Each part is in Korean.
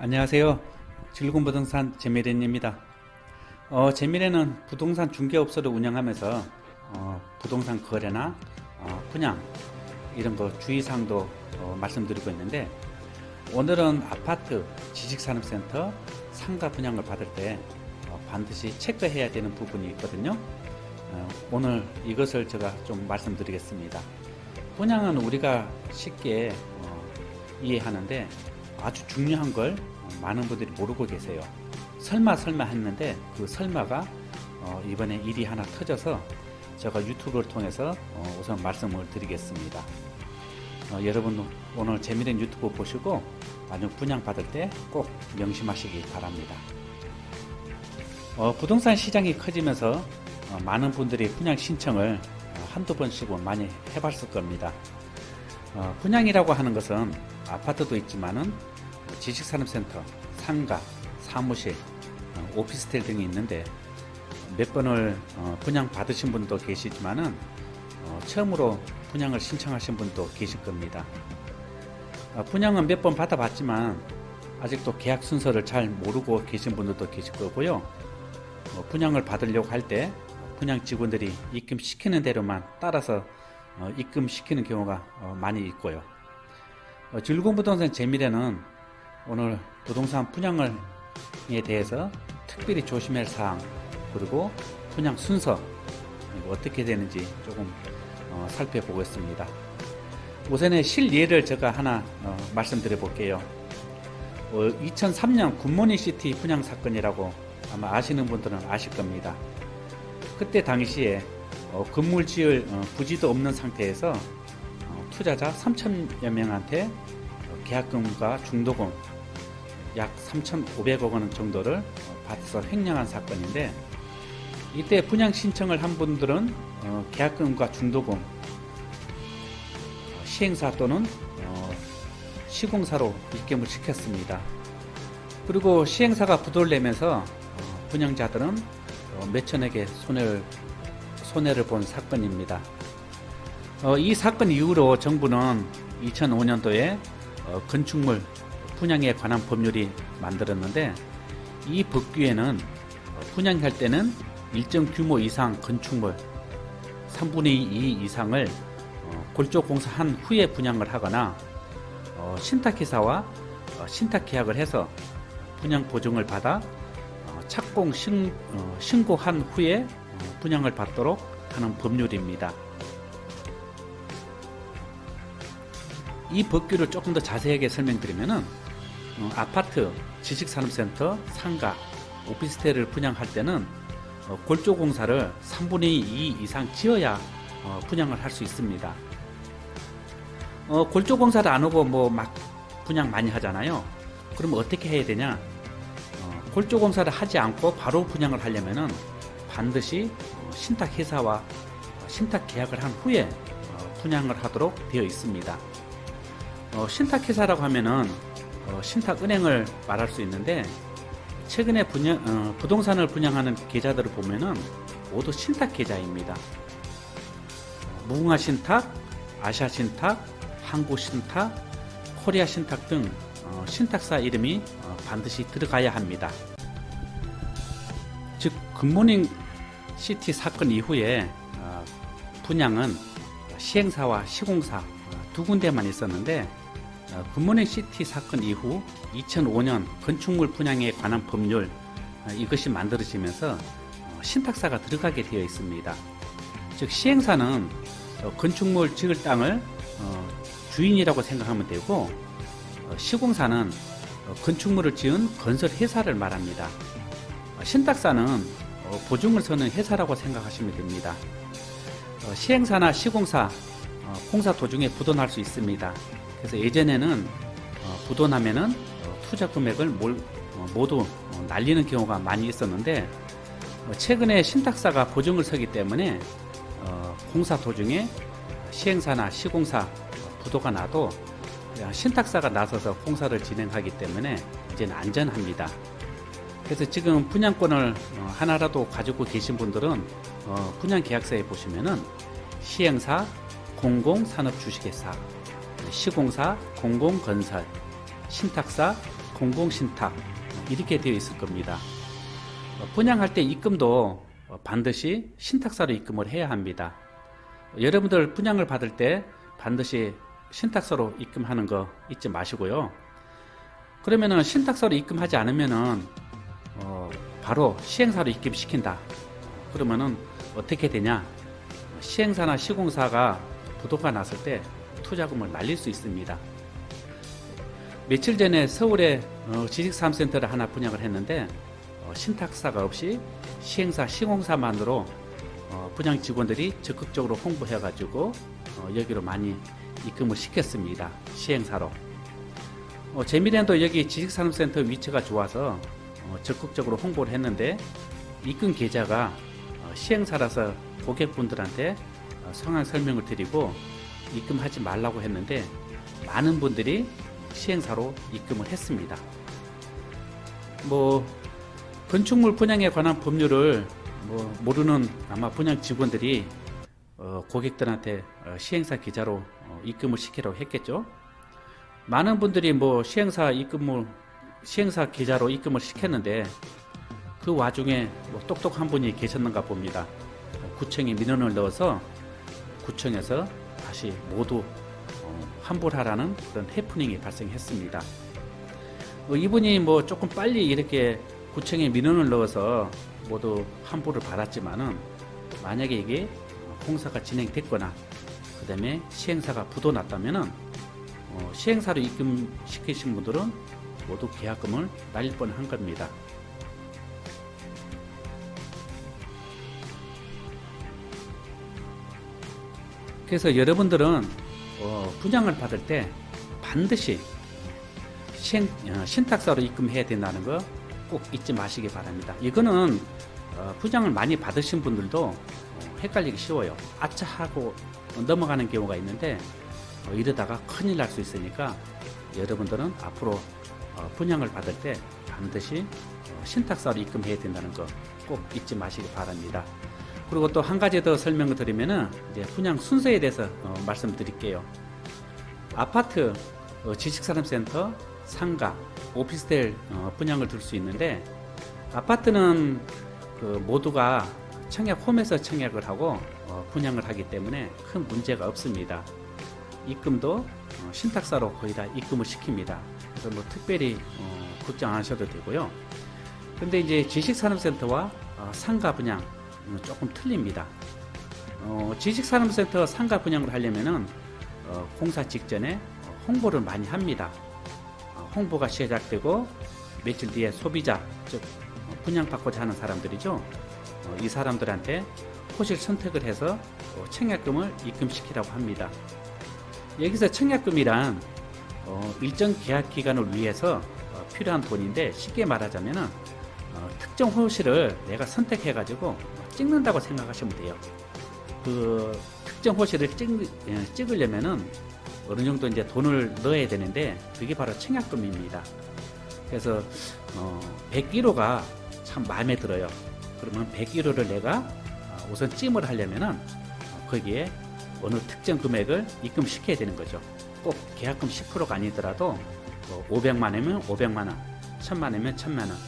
안녕하세요. 즐거운 부동산 재미래입니다. 재미래는 부동산 중개업소를 운영하면서 부동산 거래나 분양 이런 거 주의사항도 말씀드리고 있는데, 오늘은 아파트, 지식산업센터, 상가 분양을 받을 때 반드시 체크해야 되는 부분이 있거든요. 오늘 이것을 제가 좀 말씀드리겠습니다. 분양은 우리가 쉽게 이해하는데 아주 중요한 걸 많은 분들이 모르고 계세요. 설마 했는데 그 설마가 이번에 일이 하나 터져서 제가 유튜브를 통해서 우선 말씀을 드리겠습니다. 여러분 오늘 재미있는 유튜브 보시고 나중에 분양 받을 때 꼭 명심하시기 바랍니다. 부동산 시장이 커지면서 많은 분들이 분양 신청을 한두 번씩은 많이 해봤을 겁니다. 분양이라고 하는 것은 아파트도 있지만은 지식산업센터, 상가, 사무실, 오피스텔 등이 있는데, 몇 번을 분양 받으신 분도 계시지만은 처음으로 분양을 신청하신 분도 계실 겁니다. 분양은 몇 번 받아봤지만 아직도 계약 순서를 잘 모르고 계신 분들도 계실 거고요. 분양을 받으려고 할 때 분양 직원들이 입금시키는 대로만 따라서 입금시키는 경우가 많이 있고요. 즐거운 부동산 재미래는 오늘 부동산 분양에 대해서 특별히 조심할 사항, 그리고 분양 순서 어떻게 되는지 조금 살펴보겠습니다. 우선에 실예를 제가 하나 말씀드려 볼게요. 2003년 굿모닝시티 분양 사건이라고 아마 아시는 분들은 아실 겁니다. 그때 당시에 건물 지을 부지도 없는 상태에서 투자자 3,000여 명한테 계약금과 중도금 약 3,500억 원 정도를 받아서 횡령한 사건인데, 이때 분양 신청을 한 분들은 계약금과 중도금 시행사 또는 시공사로 입금을 시켰습니다. 그리고 시행사가 부도를 내면서 분양자들은 몇천억의 손해를 본 사건입니다. 이 사건 이후로 정부는 2005년도에 건축물 분양에 관한 법률이 만들었는데, 이 법규에는 분양할 때는 일정 규모 이상 건축물 3분의 2 이상을 골조공사한 후에 분양을 하거나 신탁회사와 신탁계약을 해서 분양 보증을 받아 착공 신고한 후에 분양을 받도록 하는 법률입니다. 이 법규를 조금 더 자세하게 설명드리면은, 아파트, 지식산업센터, 상가, 오피스텔을 분양할 때는 골조공사를 3분의 2 이상 지어야 분양을 할 수 있습니다. 골조공사를 안 하고 막 분양 많이 하잖아요. 그럼 어떻게 해야 되냐? 골조공사를 하지 않고 바로 분양을 하려면은 반드시 신탁회사와 신탁계약을 한 후에 분양을 하도록 되어 있습니다. 신탁회사라고 하면은 신탁은행을 말할 수 있는데, 최근에 부동산을 분양하는 계좌들을 보면은 모두 신탁계좌입니다. 무궁화신탁, 아시아신탁, 한국신탁, 코리아신탁 등 신탁사 이름이 반드시 들어가야 합니다. 즉 굿모닝시티 사건 이후에 분양은 시행사와 시공사 두 군데만 있었는데, 굿모닝시티 사건 이후 2005년 건축물 분양에 관한 법률 이것이 만들어지면서 신탁사가 들어가게 되어 있습니다. 즉 시행사는 건축물 지을 땅을 주인이라고 생각하면 되고, 시공사는 건축물을 지은 건설회사를 말합니다. 신탁사는 보증을 서는 회사라고 생각하시면 됩니다. 시행사나 시공사 공사 도중에 부도날 수 있습니다. 그래서 예전에는 부도나면은 투자 금액을 모두 날리는 경우가 많이 있었는데, 최근에 신탁사가 보증을 서기 때문에 공사 도중에 시행사나 시공사 부도가 나도 신탁사가 나서서 공사를 진행하기 때문에 이제는 안전합니다. 그래서 지금 분양권을 하나라도 가지고 계신 분들은 분양계약서에 보시면은 시행사, 공공산업주식회사, 시공사, 공공건설, 신탁사, 공공신탁 이렇게 되어 있을 겁니다. 분양할 때 입금도 반드시 신탁사로 입금을 해야 합니다. 여러분들 분양을 받을 때 반드시 신탁사로 입금하는 거 잊지 마시고요. 그러면은 신탁사로 입금하지 않으면은 바로 시행사로 입금시킨다. 그러면은 어떻게 되냐? 시행사나 시공사가 부도가 났을 때 투자금을 날릴 수 있습니다. 며칠 전에 서울에 지식사업센터를 하나 분양을 했는데 신탁사가 없이 시행사, 시공사만으로 분양 직원들이 적극적으로 홍보해가지고 여기로 많이 입금을 시켰습니다. 시행사로. 재미랜도 여기 지식산업센터 위치가 좋아서 적극적으로 홍보를 했는데 입금 계좌가 시행사라서 고객분들한테 상황 설명을 드리고 입금하지 말라고 했는데 많은 분들이 시행사로 입금을 했습니다. 건축물 분양에 관한 법률을 모르는 아마 분양 직원들이 고객들한테 시행사 계좌로 입금을 시키라고 했겠죠. 많은 분들이 시행사 계좌로 입금을 시켰는데 그 와중에 똑똑한 분이 계셨는가 봅니다. 구청에 민원을 넣어서 구청에서 다시 모두 환불하라는 그런 해프닝이 발생했습니다. 이분이 조금 빨리 이렇게 구청에 민원을 넣어서 모두 환불을 받았지만은 만약에 이게 공사가 진행됐거나 그 다음에 시행사가 부도났다면은 시행사로 입금시키신 분들은 모두 계약금을 날릴 뻔한 겁니다. 그래서 여러분들은 분양을 받을 때 반드시 신탁사로 입금해야 된다는 거 꼭 잊지 마시기 바랍니다. 이거는 분양을 많이 받으신 분들도 헷갈리기 쉬워요. 아차 하고 넘어가는 경우가 있는데 이러다가 큰일 날 수 있으니까 여러분들은 앞으로 분양을 받을 때 반드시 신탁사로 입금해야 된다는 거 꼭 잊지 마시기 바랍니다. 그리고 또 한 가지 더 설명을 드리면은 이제 분양 순서에 대해서 말씀드릴게요. 아파트, 지식산업센터, 상가, 오피스텔 분양을 들 수 있는데 아파트는 모두가 청약홈에서 청약을 하고 분양을 하기 때문에 큰 문제가 없습니다. 입금도 신탁사로 거의 다 입금을 시킵니다. 그래서 특별히 걱정 안 하셔도 되고요. 그런데 이제 지식산업센터와 상가 분양 조금 틀립니다. 지식산업센터 상가 분양을 하려면은 공사 직전에 홍보를 많이 합니다. 홍보가 시작되고 며칠 뒤에 소비자, 즉 분양받고자 하는 사람들이죠. 이 사람들한테 호실 선택을 해서 청약금을 입금시키라고 합니다. 여기서 청약금이란 일정 계약 기간을 위해서 필요한 돈인데 쉽게 말하자면 특정 호실을 내가 선택해 가지고 찍는다고 생각하시면 돼요. 그 특정 호실을 찍으려면은 어느 정도 이제 돈을 넣어야 되는데 그게 바로 청약금입니다. 그래서 101호가 참 마음에 들어요. 그러면 101호를 내가 우선 찜을 하려면은 거기에 어느 특정 금액을 입금시켜야 되는 거죠. 꼭 계약금 10%가 아니더라도 500만 원이면 500만 원, 1000만 원이면 1000만 원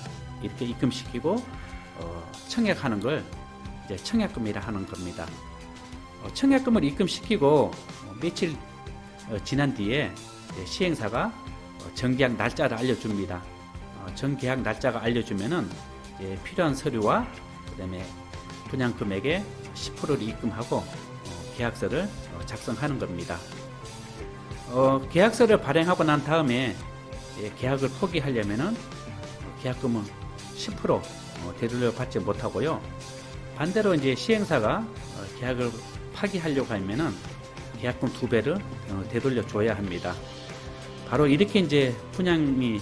이렇게 입금시키고 청약하는 걸 이제 청약금이라 하는 겁니다. 청약금을 입금시키고 며칠 지난 뒤에 시행사가 정계약 날짜를 알려줍니다. 정계약 날짜가 알려주면은 필요한 서류와 그다음에 분양 금액의 10%를 입금하고 계약서를 작성하는 겁니다. 계약서를 발행하고 난 다음에 계약을 포기하려면은 계약금은 10% 되돌려 받지 못하고요. 반대로 이제 시행사가 계약을 파기하려고 하면은 계약금 2배를 되돌려 줘야 합니다. 바로 이렇게 이제 분양이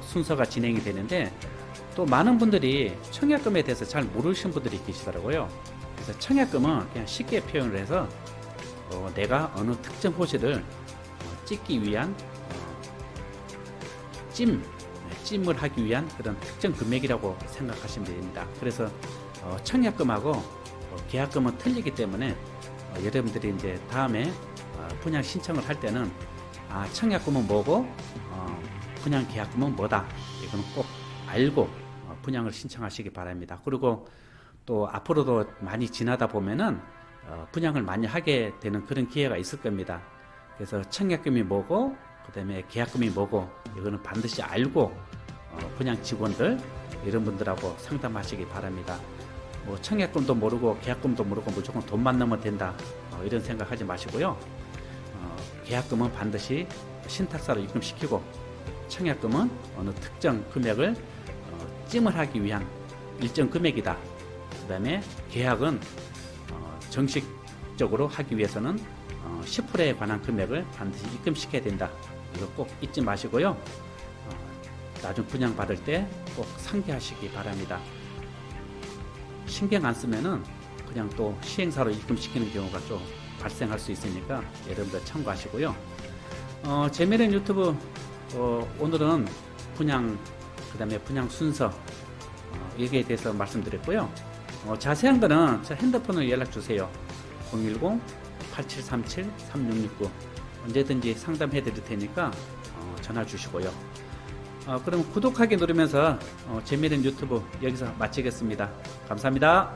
순서가 진행이 되는데 또 많은 분들이 청약금에 대해서 잘 모르시는 분들이 계시더라고요. 그래서 청약금은 그냥 쉽게 표현을 해서 내가 어느 특정 호실을 찍기 위한 찜을 하기 위한 그런 특정 금액이라고 생각하시면 됩니다. 그래서 청약금하고 계약금은 틀리기 때문에 여러분들이 이제 다음에 분양 신청을 할 때는 청약금은 뭐고 분양 계약금은 뭐다. 이거는 꼭 알고 분양을 신청하시기 바랍니다. 그리고 또 앞으로도 많이 지나다 보면은 분양을 많이 하게 되는 그런 기회가 있을 겁니다. 그래서 청약금이 뭐고 그다음에 계약금이 뭐고 이거는 반드시 알고 분양 직원들 이런 분들하고 상담하시기 바랍니다. 뭐 청약금도 모르고 계약금도 모르고 무조건 돈만 넣으면 된다 이런 생각하지 마시고요. 계약금은 반드시 신탁사로 입금시키고 청약금은 어느 특정 금액을 찜을 하기 위한 일정 금액이다. 그 다음에 계약은 정식적으로 하기 위해서는 10%에 관한 금액을 반드시 입금시켜야 된다. 이거 꼭 잊지 마시고요. 나중 분양 받을 때 꼭 상기하시기 바랍니다. 신경 안 쓰면은 그냥 또 시행사로 입금시키는 경우가 좀 발생할 수 있으니까 여러분들 참고하시고요. 재미있는 유튜브 오늘은 분양 그 다음에 분양 순서 여기에 대해서 말씀드렸고요. 자세한 거는 제 핸드폰으로 연락 주세요. 010-8737-3669 언제든지 상담해 드릴 테니까 전화 주시고요. 그럼 구독하기 누르면서 재미있는 유튜브 여기서 마치겠습니다. 감사합니다.